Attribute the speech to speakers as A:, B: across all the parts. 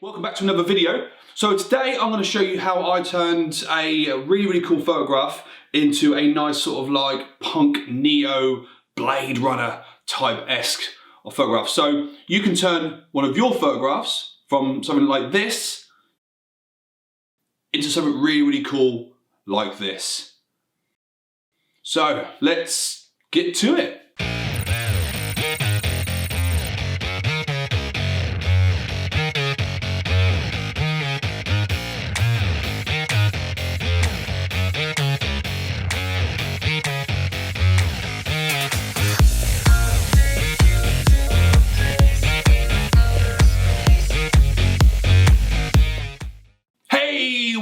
A: Welcome back to another video. So today I'm going to show you how I turned a really cool photograph into a nice sort of like punk neo Blade Runner type-esque of photograph. So you can turn one of your photographs from something like this into something really cool like this. So let's get to it.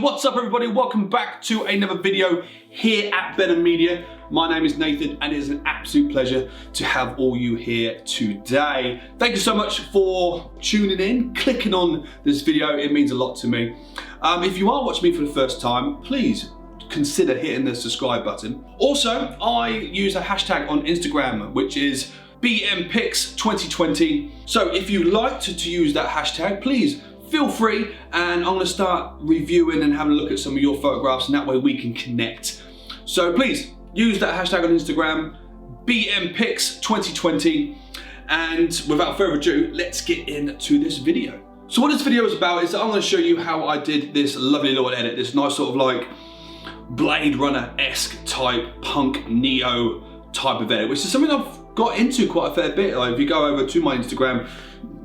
A: What's up everybody, welcome back to another video here at Better Media. My name is Nathan and it is an absolute pleasure to have all you here today. Thank you so much for tuning in, clicking on this video, it means a lot to me. If you are watching me for the first time, please consider hitting the subscribe button. Also, I use a hashtag on Instagram which is BMPics2020. So if you like to use that hashtag, please feel free, and I'm going to start reviewing and having a look at some of your photographs, and that way we can connect. So please use that hashtag on Instagram, BMPics2020, and without further ado, let's get into this video. So what this video is about is that I'm going to show you how I did this lovely little edit, this nice sort of like Blade Runner-esque type punk neo type of edit, which is something I've got into quite a fair bit. Like if you go over to my Instagram,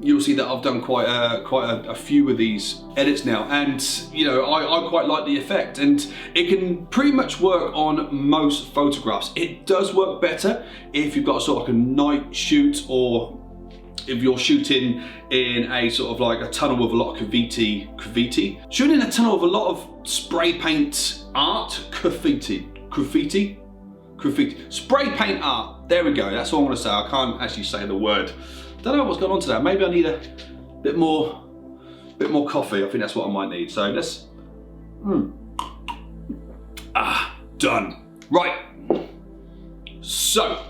A: you'll see that I've done quite a few of these edits now, and you know I quite like the effect, and it can pretty much work on most photographs. It does work better if you've got sort of like a night shoot, or if you're shooting in a sort of like a tunnel with a lot of graffiti. Shooting in a tunnel with a lot of spray paint art, graffiti, spray paint art. There we go. That's all I'm going to say. I can't actually say the word. Don't know what's going on today. Maybe I need a bit more coffee. I think that's what I might need. So let's. Done. Right. So,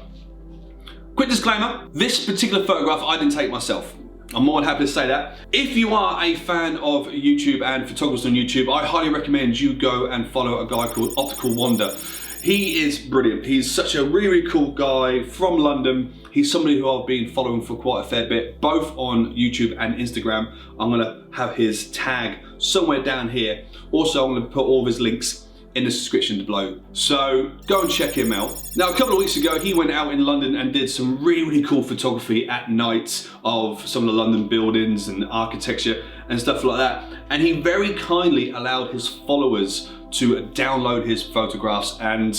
A: quick disclaimer: this particular photograph I didn't take myself. I'm more than happy to say that. If you are a fan of YouTube and photographers on YouTube, I highly recommend you go and follow a guy called Optical Wonder. He is brilliant. He's such a really cool guy from London. He's somebody who I've been following for quite a fair bit, both on YouTube and Instagram. I'm gonna have his tag somewhere down here. Also, I'm gonna put all of his links in the description below. So go and check him out. Now, a couple of weeks ago, he went out in London and did some really cool photography at night of some of the London buildings and architecture and stuff like that. And he very kindly allowed his followers to download his photographs and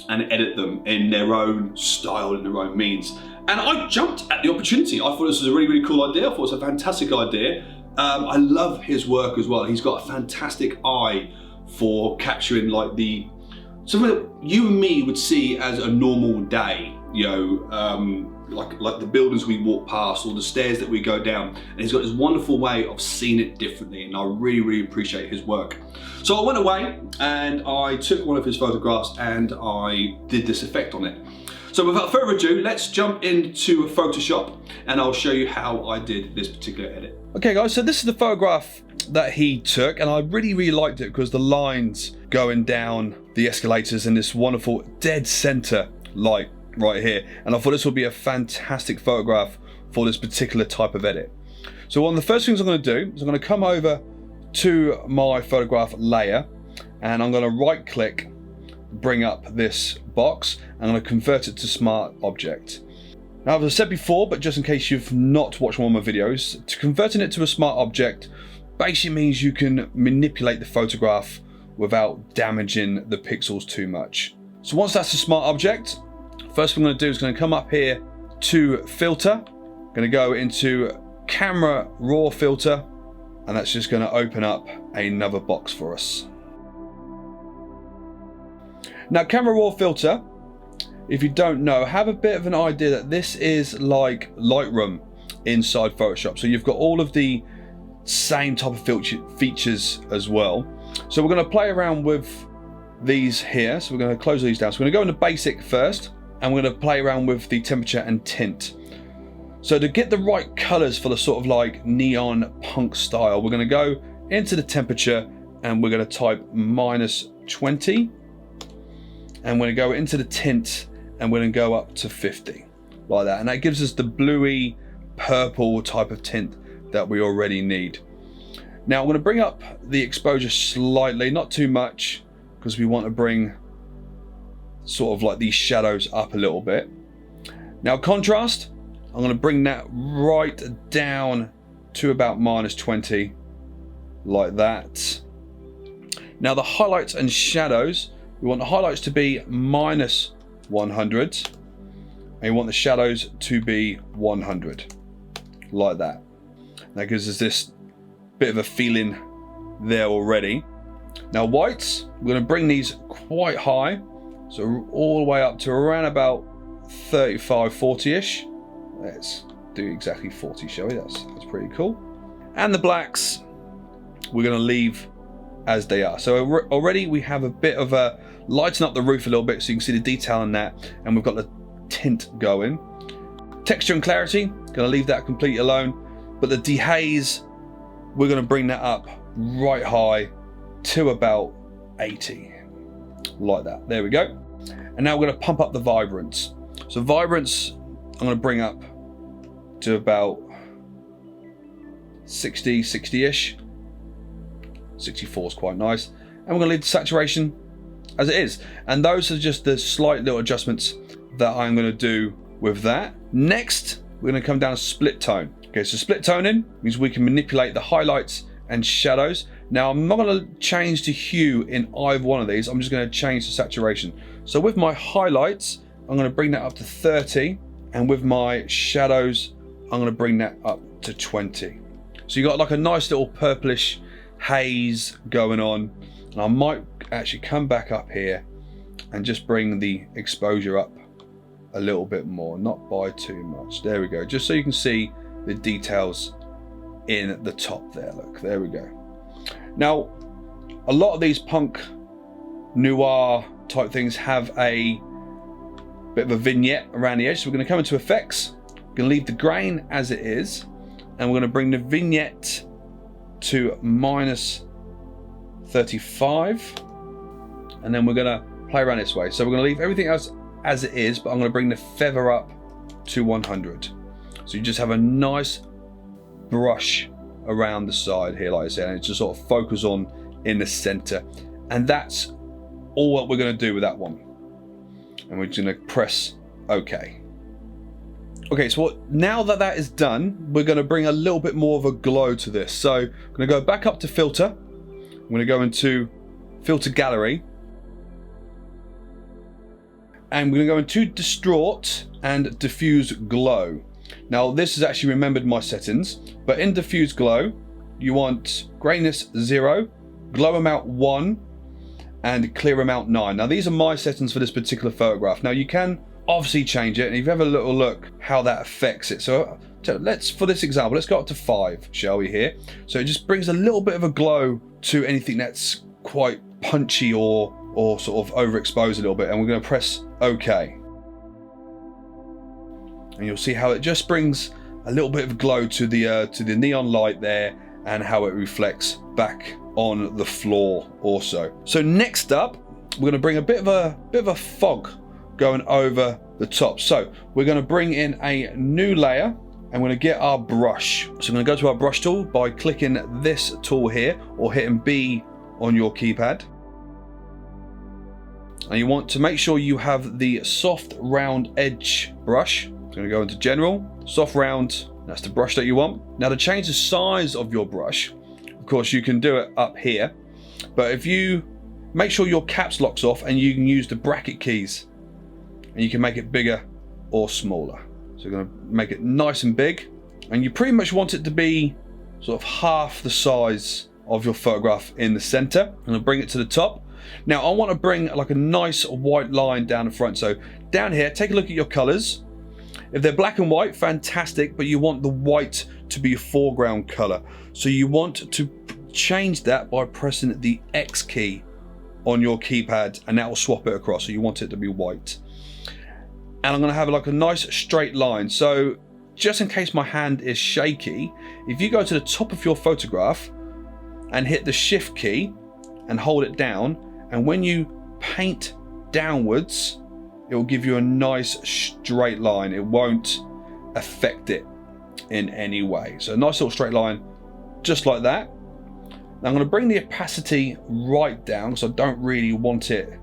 A: edit them in their own style, in their own means. And I jumped at the opportunity. I thought this was a really cool idea. I thought it was a fantastic idea. I love his work as well. He's got a fantastic eye for capturing like something that you and me would see as a normal day, you know, like the buildings we walk past or the stairs that we go down, and he's got this wonderful way of seeing it differently, and I really appreciate his work. So I went away and I took one of his photographs and I did this effect on it. So without further ado, let's jump into Photoshop and I'll show you how I did this particular edit. Okay guys, so this is the photograph that he took, and I really liked it because the lines going down the escalators and this wonderful dead center light right here, and I thought this would be a fantastic photograph for this particular type of edit. So one of the first things I'm going to do is I'm going to come over to my photograph layer, and I'm going to right click, bring up this box, and I'm going to convert it to Smart Object. Now, as I said before, but just in case you've not watched one of my videos, to converting it to a Smart Object basically means you can manipulate the photograph without damaging the pixels too much. So once that's a Smart Object, first thing I'm going to do is going to come up here to Filter, going to go into Camera Raw Filter, and that's just going to open up another box for us. Now, Camera Raw Filter, if you don't know, have a bit of an idea that this is like Lightroom inside Photoshop. So you've got all of the same type of features as well. So we're going to play around with these here. So we're going to close these down. So we're going to go into Basic first, and we're going to play around with the temperature and tint. So to get the right colors for the sort of like neon punk style, we're going to go into the temperature and we're going to type -20. And we're going to go into the tint and we're going to go up to 50 like that. And that gives us the bluey purple type of tint that we already need. Now I'm going to bring up the exposure slightly, not too much, because we want to bring sort of like these shadows up a little bit. Now contrast, I'm going to bring that right down to about -20 like that. Now the highlights and shadows, we want the highlights to be -100 and we want the shadows to be 100 like that. That gives us this bit of a feeling there already. Now whites, we're going to bring these quite high, so all the way up to around about 35, 40-ish. Let's do exactly 40, shall we? That's pretty cool. And the blacks, we're going to leave as they are. So already we have a bit of a lighten up the roof a little bit so you can see the detail in that, and we've got the tint going. Texture and clarity, going to leave that completely alone, but the dehaze, we're going to bring that up right high to about 80 like that. There we go. And now we're going to pump up the vibrance. So vibrance I'm going to bring up to about 60-ish. 64 is quite nice. And we're going to leave the saturation as it is. And those are just the slight little adjustments that I'm going to do with that. Next, we're going to come down to split tone. Okay, so split toning means we can manipulate the highlights and shadows. Now I'm not going to change the hue in either one of these. I'm just going to change the saturation. So with my highlights, I'm going to bring that up to 30. And with my shadows, I'm going to bring that up to 20. So you got like a nice little purplish haze going on. And I might actually come back up here and just bring the exposure up a little bit more, not by too much. There we go, just so you can see the details in the top there. Look, there we go. Now a lot of these punk noir type things have a bit of a vignette around the edge, so we're going to come into effects, we're going to leave the grain as it is, and we're going to bring the vignette to -35, and then we're going to play around this way. So we're going to leave everything else as it is, but I'm going to bring the feather up to 100. So you just have a nice brush around the side here, like I said, and it's just sort of focus on in the center. And that's all what we're going to do with that one. And we're just going to press OK. Okay, so now that that is done, we're going to bring a little bit more of a glow to this. So I'm going to go back up to filter. I'm going to go into filter gallery. And we're going to go into distort and diffuse glow. Now this has actually remembered my settings, but in diffuse glow, you want grayness 0, glow amount 1, and clear amount 9. Now these are my settings for this particular photograph. Now you can obviously change it, and if you have a little look how that affects it. So let's, for this example, let's go up to 5, shall we here? So it just brings a little bit of a glow to anything that's quite punchy or sort of overexposed a little bit, and we're going to press OK. And you'll see how it just brings a little bit of glow to the neon light there, and how it reflects back on the floor also. So next up, we're going to bring a bit of a fog going over the top. So we're going to bring in a new layer, and we're going to get our brush. So I'm going to go to our brush tool by clicking this tool here, or hitting B on your keypad. And you want to make sure you have the soft round edge brush. I'm going to go into general, soft round, that's the brush that you want. Now to change the size of your brush, of course you can do it up here, but if you make sure your caps lock's off, and you can use the bracket keys, and you can make it bigger or smaller. So you're going to make it nice and big, and you pretty much want it to be sort of half the size of your photograph in the center. I'm going to bring it to the top. Now I want to bring like a nice white line down the front. So down here, take a look at your colors. If they're black and white, fantastic, but you want the white to be a foreground color. So you want to change that by pressing the X key on your keypad, and that will swap it across. So you want it to be white. And I'm going to have like a nice straight line. So just in case my hand is shaky, if you go to the top of your photograph and hit the shift key and hold it down, and when you paint downwards, it will give you a nice straight line. It won't affect it in any way. So a nice little straight line, just like that. Now I'm going to bring the opacity right down because I don't really want it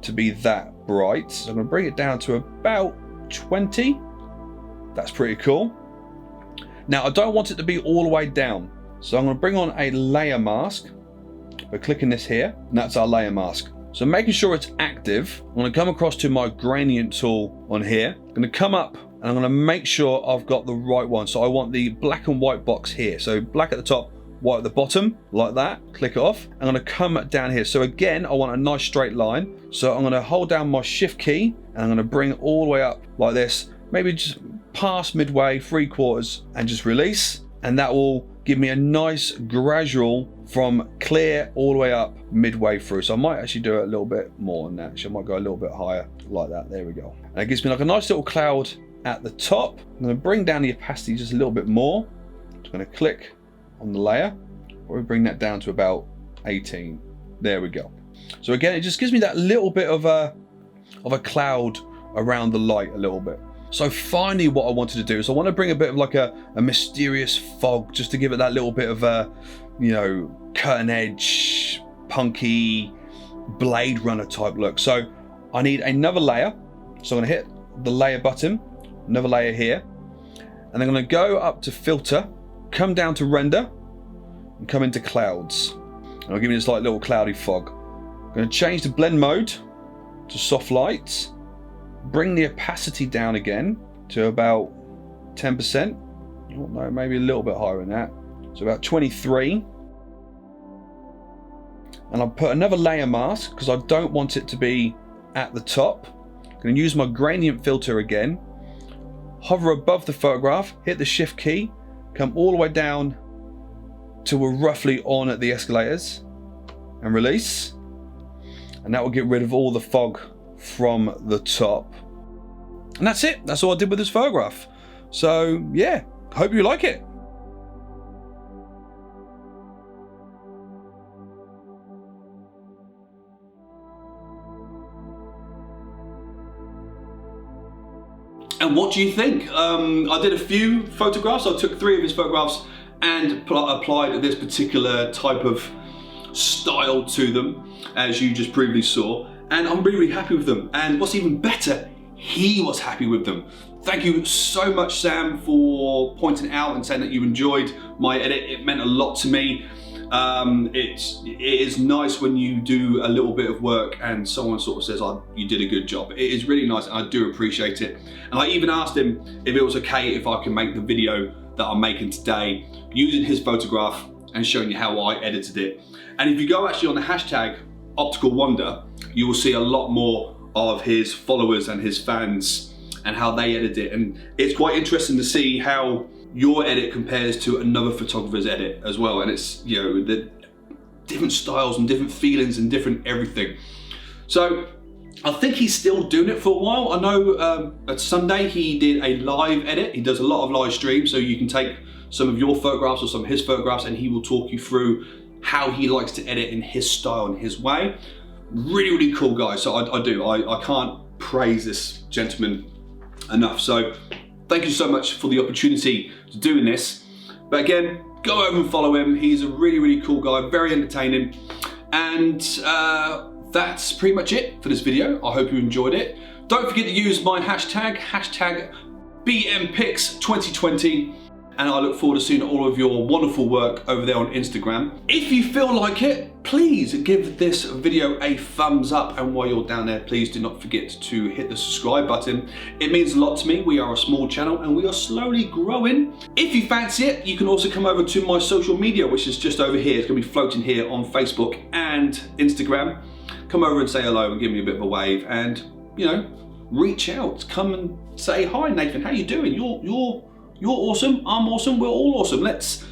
A: to be that bright. So I'm going to bring it down to about 20. That's pretty cool. Now I don't want it to be all the way down. So I'm going to bring on a layer mask. We're clicking this here, and that's our layer mask. So making sure it's active, I'm going to come across to my gradient tool on here. I'm going to come up and I'm going to make sure I've got the right one. So I want the black and white box here. So black at the top, white at the bottom, like that. Click it off. I'm going to come down here. So again, I want a nice straight line. So I'm going to hold down my shift key and I'm going to bring it all the way up like this. Maybe just past midway, 3/4, and just release. And that will give me a nice gradual from clear all the way up midway through. So I might actually do it a little bit more than that. Actually, I might go a little bit higher like that. There we go. And it gives me like a nice little cloud at the top. I'm going to bring down the opacity just a little bit more. Just going to click on the layer. Or we bring that down to about 18. There we go. So again, it just gives me that little bit of a cloud around the light a little bit. So finally what I wanted to do is I want to bring a bit of like a mysterious fog, just to give it that little bit of a, you know, cutting edge, punky, Blade Runner type look. So I need another layer. So I'm going to hit the layer button, another layer here. And I'm going to go up to filter, come down to render, and come into clouds. And I'll give you this like little cloudy fog. I'm going to change the blend mode to soft light. Bring the opacity down again to about 10%. Oh, no, maybe a little bit higher than that. So about 23. And I'll put another layer mask because I don't want it to be at the top. I'm going to use my gradient filter again. Hover above the photograph, hit the shift key, come all the way down till we're roughly on at the escalators and release. And that will get rid of all the fog from the top. And that's it. That's all I did with this photograph. So yeah, hope you like it. And what do you think? I did a few photographs. I took 3 of his photographs and applied this particular type of style to them, as you just previously saw. And I'm really, really happy with them. And what's even better, he was happy with them. Thank you so much, Sam, for pointing out and saying that you enjoyed my edit. It meant a lot to me. It is nice when you do a little bit of work and someone sort of says, oh, you did a good job. It is really nice and I do appreciate it. And I even asked him if it was okay if I can make the video that I'm making today using his photograph and showing you how I edited it. And if you go actually on the hashtag Optical Wonder, you will see a lot more of his followers and his fans and how they edit it. And it's quite interesting to see how your edit compares to another photographer's edit as well. And it's, you know, the different styles and different feelings and different everything. So I think he's still doing it for a while. I know at Sunday he did a live edit. He does a lot of live streams, so you can take some of your photographs or some of his photographs and he will talk you through how he likes to edit in his style and his way. Really, really cool guy. So I can't praise this gentleman enough. So thank you so much for the opportunity to doing this. But again, go over and follow him. He's a really, really cool guy, very entertaining. And that's pretty much it for this video. I hope you enjoyed it. Don't forget to use my hashtag BMPix2020. And I look forward to seeing all of your wonderful work over there on Instagram. If you feel like it, please give this video a thumbs up. And while you're down there, please do not forget to hit the subscribe button. It means a lot to me. We are a small channel and we are slowly growing. If you fancy it, you can also come over to my social media, which is just over here. It's gonna be floating here on Facebook and Instagram. Come over and say hello and give me a bit of a wave and, you know, reach out. Come and say, hi Nathan, how you doing? You're awesome, I'm awesome, we're all awesome. Let's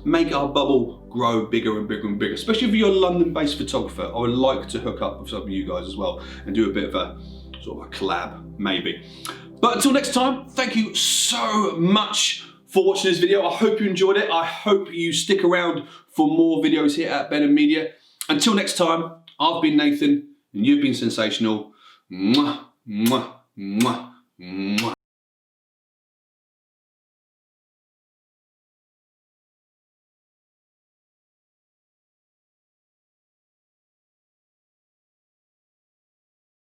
A: make our bubble grow bigger and bigger and bigger. Especially if you're a London-based photographer, I would like to hook up with some of you guys as well and do a bit of a sort of a collab, maybe. But until next time, thank you so much for watching this video. I hope you enjoyed it. I hope you stick around for more videos here at Ben & Media. Until next time, I've been Nathan, and you've been sensational. Mwah, mwah, mwah, mwah.